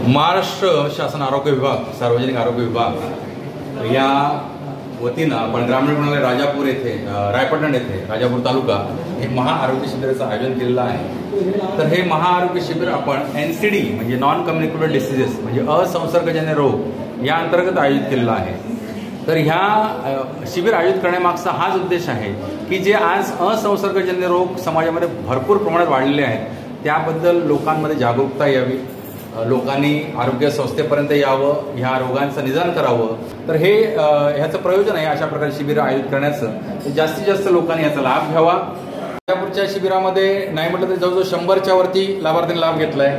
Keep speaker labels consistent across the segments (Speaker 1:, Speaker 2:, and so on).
Speaker 1: महाराष्ट्र शासन आरोग्य विभाग, सार्वजनिक आरोग्य विभाग या वतीनं आपण ग्रामीण रुग्णालय राजापूर येथे, रायपटण येथे, राजापूर तालुका हे महाआरोग्य शिबिराचं आयोजन केलेलं आहे। तर हे महाआरोग्य शिबिर आपण NCD म्हणजे नॉन कम्युनिकेबल डिसीजेस म्हणजे असंसर्गजन्य रोग या अंतर्गत आयोजित केलेला आहे। तर ह्या शिबिर आयोजित करण्यामागचा हाच उद्देश आहे की जे आज असंसर्गजन्य रोग समाजामध्ये भरपूर प्रमाणात वाढलेले आहेत त्याबद्दल लोकांमध्ये जागरूकता यावी, लोकांनी आरोग्य संस्थेपर्यंत यावं, ह्या रोगांचं निदान करावं। तर हे ह्याचं प्रयोजन आहे अशा प्रकारे शिबिर आयोजित करण्याचं। जास्तीत जास्त लोकांनी याचा लाभ घ्यावा। राजापूरच्या शिबिरामध्ये नाही म्हटलं तरी जवळजवळ 100च्या वरती लाभार्थ्यांनी लाभ घेतलाय।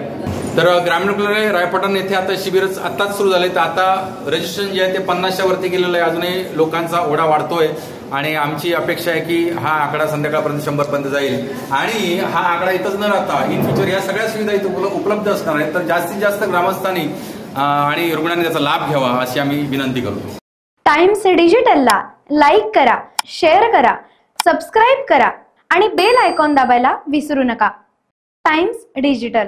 Speaker 1: तर ग्रामीण रुग्णालय रायपटण येथे आता शिबिरच आत्ताच सुरू झाले, तर आता रजिस्ट्रेशन जे आहे ते 50च्या वरती गेलेलं आहे। अजूनही लोकांचा ओढा वाढतोय आणि आमची अपेक्षा आहे की हा आकडा संध्याकाळपर्यंत 100 पर्यंत जाईल आणि हा आकडा इथंच न राहता इन फ्युचर या सगळ्या सुविधा इथं उपलब्ध असणार आहेत। तर जास्तीत जास्त ग्रामस्थांनी आणि रुग्णांनी त्याचा लाभ घ्यावा अशी आम्ही विनंती करतो।
Speaker 2: टाइम्स डिजिटलला लाईक करा, शेअर करा, सबस्क्राईब करा आणि बेल आयकॉन दाबायला विसरू नका। Times digital.